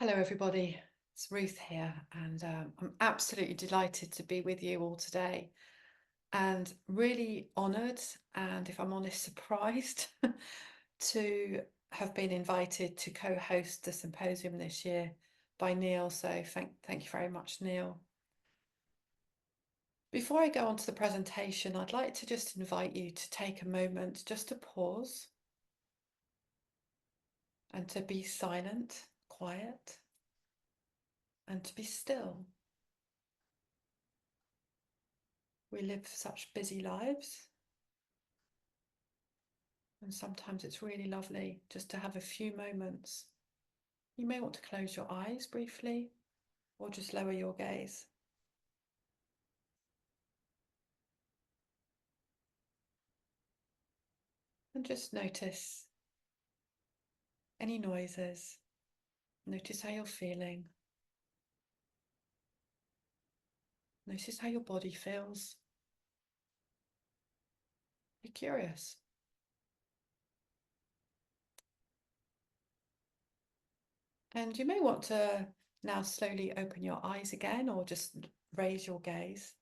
Hello, everybody. It's Ruth here, and I'm absolutely delighted to be with you all today and really honoured and, if I'm honest, surprised to have been invited to co-host the symposium this year by Neil. So thank you very much, Neil. Before I go on to the presentation, I'd like to just invite you to take a moment just to pause and to be silent, quiet, and to be still. We live such busy lives, and sometimes it's really lovely just to have a few moments. You may want to close your eyes briefly or just lower your gaze. And just notice any noises. Notice how you're feeling. Notice how your body feels. Be curious. And you may want to now slowly open your eyes again or just raise your gaze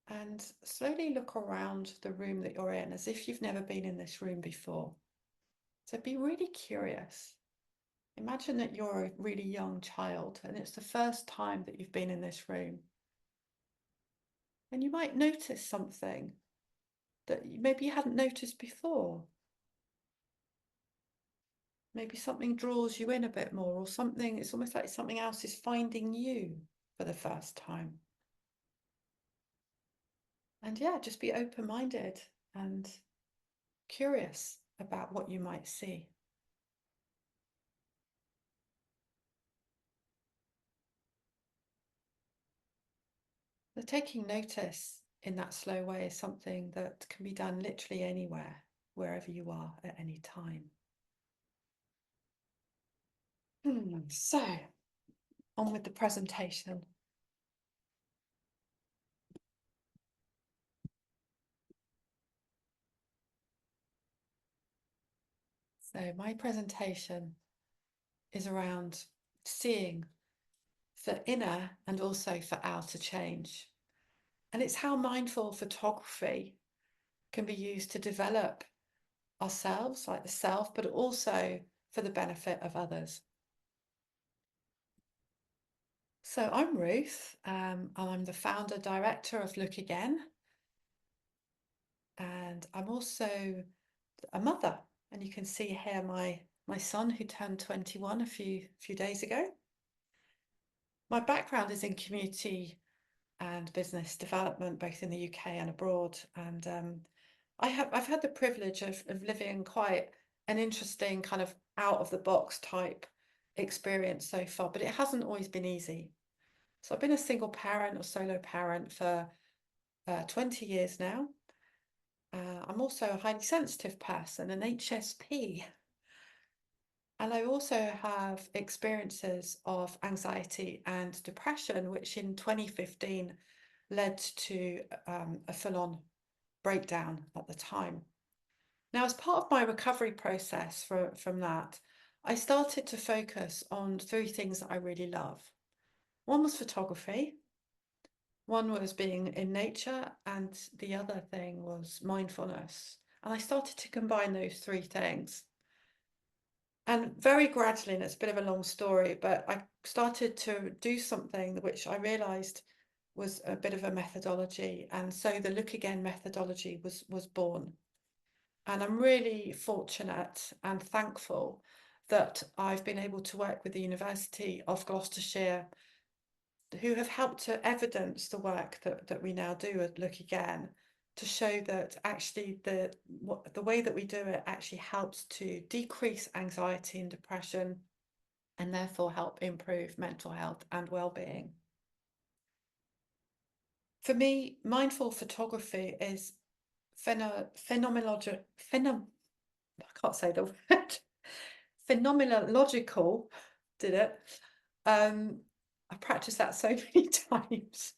and slowly look around the room that you're in as if you've never been in this room before. So be really curious. Imagine that you're a really young child and it's the first time that you've been in this room. And you might notice something that maybe you hadn't noticed before. Maybe something draws you in a bit more, or something, it's almost like something else is finding you for the first time. And yeah, just be open-minded and curious about what you might see. The taking notice in that slow way is something that can be done literally anywhere, wherever you are at any time. So, on with the presentation. So, my presentation is around seeing for inner and also for outer change. And it's how mindful photography can be used to develop ourselves, like the self, but also for the benefit of others. So I'm Ruth, and I'm the founder director of Look Again. And I'm also a mother. And you can see here my son who turned 21 a few days ago. My background is in community and business development, both in the UK and abroad. And I've had the privilege of living quite an interesting kind of out of the box type experience so far, but it hasn't always been easy. So I've been a single parent or solo parent for 20 years now. I'm also a highly sensitive person, an HSP. And I also have experiences of anxiety and depression, which in 2015 led to a full-on breakdown at the time. Now, as part of my recovery process from that, I started to focus on three things that I really love. One was photography, one was being in nature, and the other thing was mindfulness. And I started to combine those three things. And very gradually, and it's a bit of a long story, but I started to do something which I realized was a bit of a methodology. And so the Look Again methodology was born. And I'm really fortunate and thankful that I've been able to work with the University of Gloucestershire, who have helped to evidence the work that we now do at Look Again, to show that actually the way that we do it actually helps to decrease anxiety and depression and therefore help improve mental health and well-being. For me, mindful photography is phenomenological, I can't say the word, phenomenological, did it? I practiced that so many times.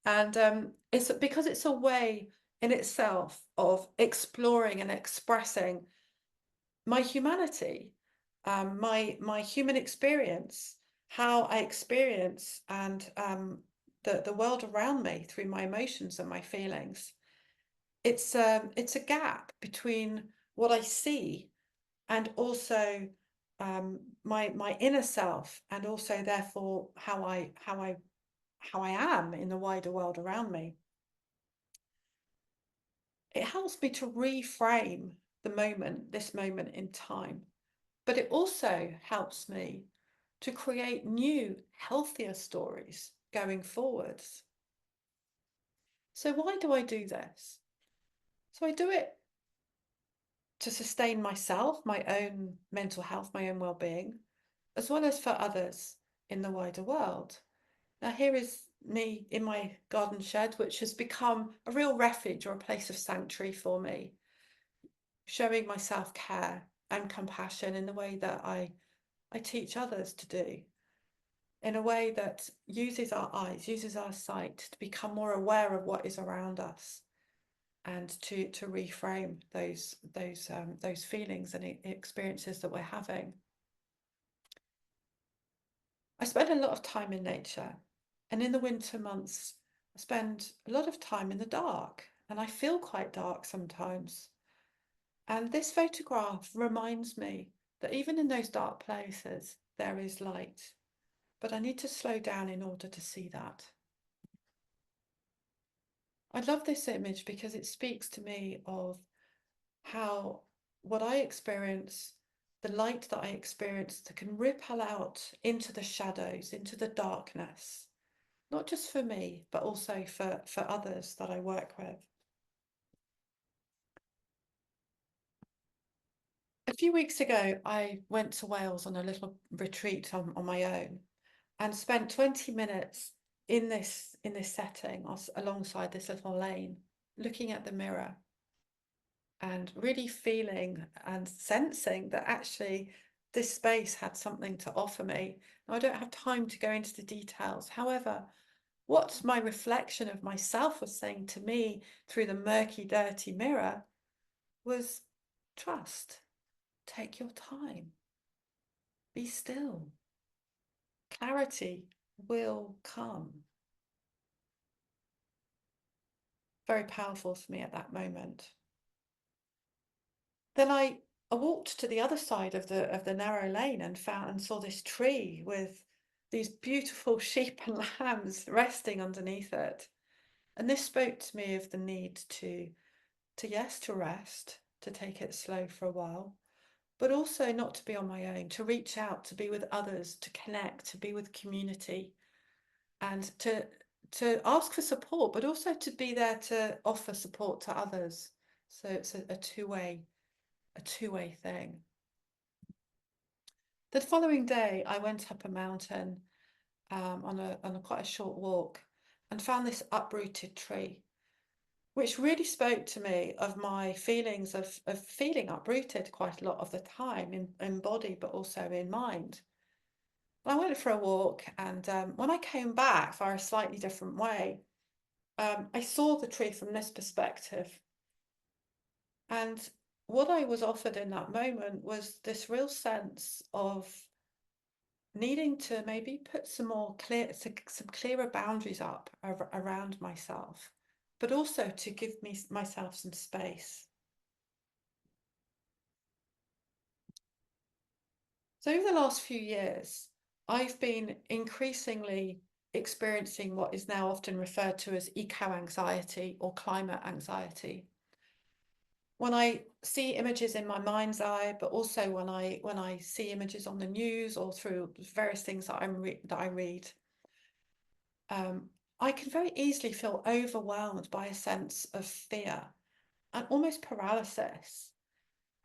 And it's because it's a way in itself of exploring and expressing my humanity my human experience, how I experience and the world around me through my emotions and my feelings. It's a gap between what I see and also my inner self, and also therefore how I am in the wider world around me. It helps me to reframe this moment in time, but it also helps me to create new, healthier stories going forwards. So why do I do this? So I do it to sustain myself, my own mental health, my own well-being, as well as for others in the wider world. Now, here is me in my garden shed, which has become a real refuge or a place of sanctuary for me, showing my self-care and compassion in the way that I teach others to do, in a way that uses our eyes, uses our sight to become more aware of what is around us, and to reframe those feelings and experiences that we're having. I spend a lot of time in nature, and in the winter months, I spend a lot of time in the dark, and I feel quite dark sometimes. And this photograph reminds me that even in those dark places, there is light, but I need to slow down in order to see that. I love this image because it speaks to me of how what I experience, the light that I experience, that can ripple out into the shadows, into the darkness, not just for me, but also for others that I work with. A few weeks ago, I went to Wales on a little retreat on my own, and spent 20 minutes in this setting alongside this little lane, looking at the mirror and really feeling and sensing that actually this space had something to offer me. Now, I don't have time to go into the details. However, what my reflection of myself was saying to me through the murky, dirty mirror was, trust, take your time, be still. Clarity will come. Very powerful for me at that moment. Then I walked to the other side of the narrow lane and saw this tree with these beautiful sheep and lambs resting underneath it. And this spoke to me of the need to rest, to take it slow for a while, but also not to be on my own, to reach out, to be with others, to connect, to be with community, and to ask for support, but also to be there to offer support to others. So it's a two-way thing. The following day, I went up a mountain on a quite a short walk, and found this uprooted tree, which really spoke to me of my feelings of feeling uprooted quite a lot of the time in body, but also in mind. I went for a walk, and when I came back via a slightly different way, I saw the tree from this perspective. And what I was offered in that moment was this real sense of needing to maybe put some clearer boundaries up around myself, but also to give myself some space. So over the last few years, I've been increasingly experiencing what is now often referred to as eco-anxiety or climate anxiety. When I see images in my mind's eye, but also when I see images on the news or through various things that I read, I can very easily feel overwhelmed by a sense of fear and almost paralysis.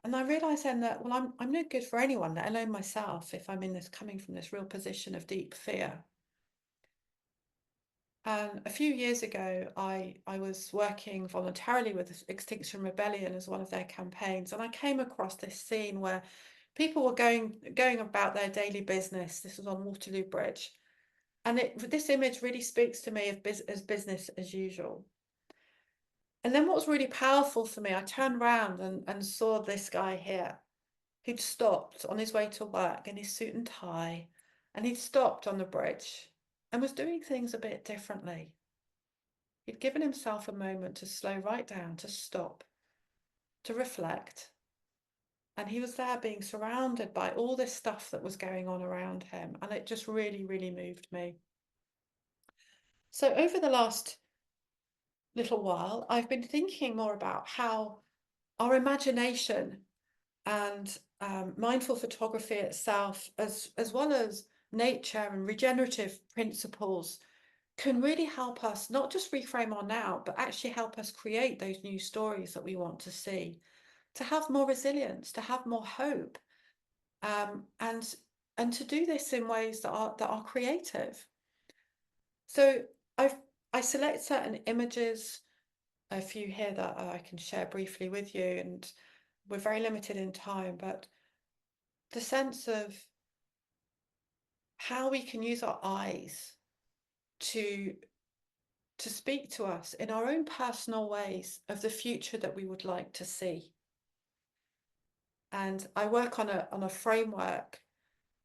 And I realize then that, well, I'm no good for anyone, let alone myself, if I'm coming from this real position of deep fear. And a few years ago, I was working voluntarily with Extinction Rebellion as one of their campaigns, and I came across this scene where people were going about their daily business. This was on Waterloo Bridge, and this image really speaks to me as business as usual. And then what was really powerful for me, I turned around and saw this guy here, who'd stopped on his way to work in his suit and tie, and he'd stopped on the bridge and was doing things a bit differently. He'd given himself a moment to slow right down, to stop, to reflect. And he was there being surrounded by all this stuff that was going on around him. And it just really, really moved me. So over the last little while, I've been thinking more about how our imagination and mindful photography itself, as well as nature and regenerative principles, can really help us not just reframe our now, but actually help us create those new stories that we want to see, to have more resilience, to have more hope, and to do this in ways that are creative. So I select certain images, a few here that I can share briefly with you, and we're very limited in time, but the sense of how we can use our eyes to speak to us in our own personal ways of the future that we would like to see. And I work on a framework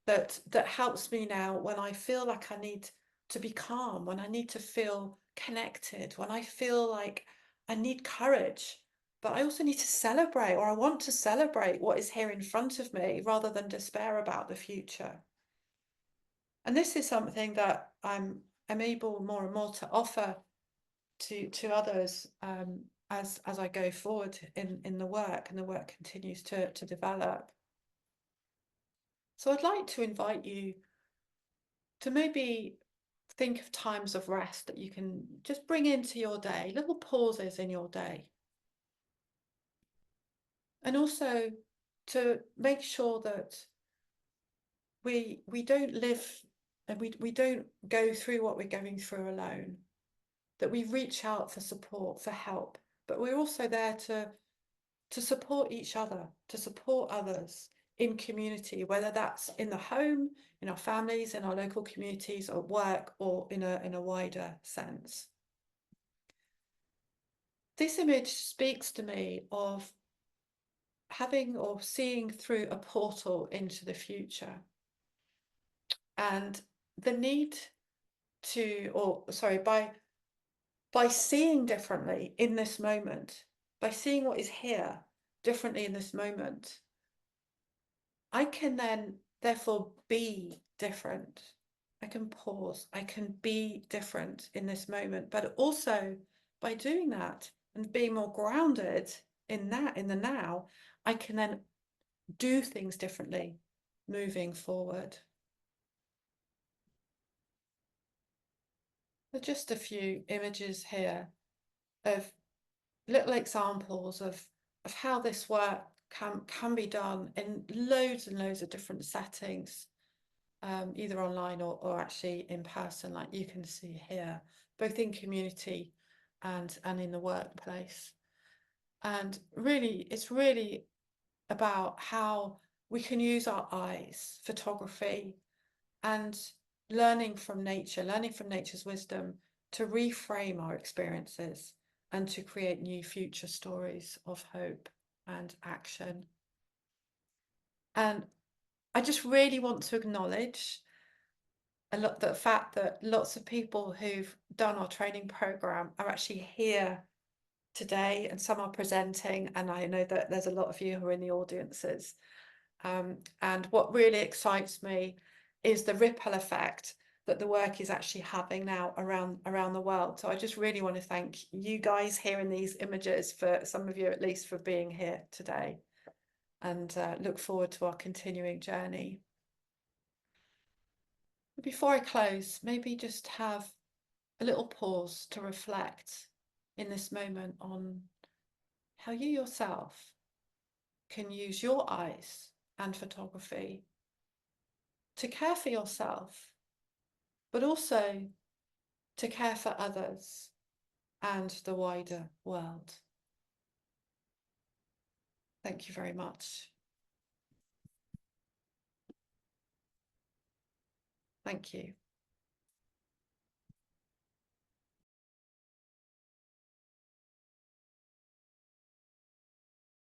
that helps me now when I feel like I need to be calm, when I need to feel connected, when I feel like I need courage, but I also need to celebrate, or I want to celebrate what is here in front of me rather than despair about the future. And this is something that I'm able more and more to offer to others, as I go forward in the work, and the work continues to develop. So I'd like to invite you to maybe think of times of rest that you can just bring into your day, little pauses in your day. And also to make sure that we don't live, and we don't go through what we're going through alone, that we reach out for support, for help, but we're also there to support each other, to support others in community, whether that's in the home, in our families, in our local communities, or work, or in a wider sense. This image speaks to me of having or seeing through a portal into the future, and the need to, or sorry, by seeing differently in this moment, by seeing what is here differently in this moment, I can then therefore be different. I can pause, I can be different in this moment, but also by doing that and being more grounded in that, in the now, I can then do things differently moving forward. Just a few images here of little examples of how this work can be done in loads and loads of different settings, either online or actually in person, like you can see here, both in community and in the workplace. And really, it's really about how we can use our eyes, photography, and learning from nature, learning from nature's wisdom, to reframe our experiences and to create new future stories of hope and action. And I just really want to acknowledge the fact that lots of people who've done our training program are actually here today, and some are presenting, and I know that there's a lot of you who are in the audiences. And what really excites me is the ripple effect that the work is actually having now around the world. So I just really want to thank you guys here in these images, for some of you at least, for being here today, and look forward to our continuing journey. But before I close, maybe just have a little pause to reflect in this moment on how you yourself can use your eyes and photography to care for yourself, but also to care for others and the wider world. Thank you very much. Thank you.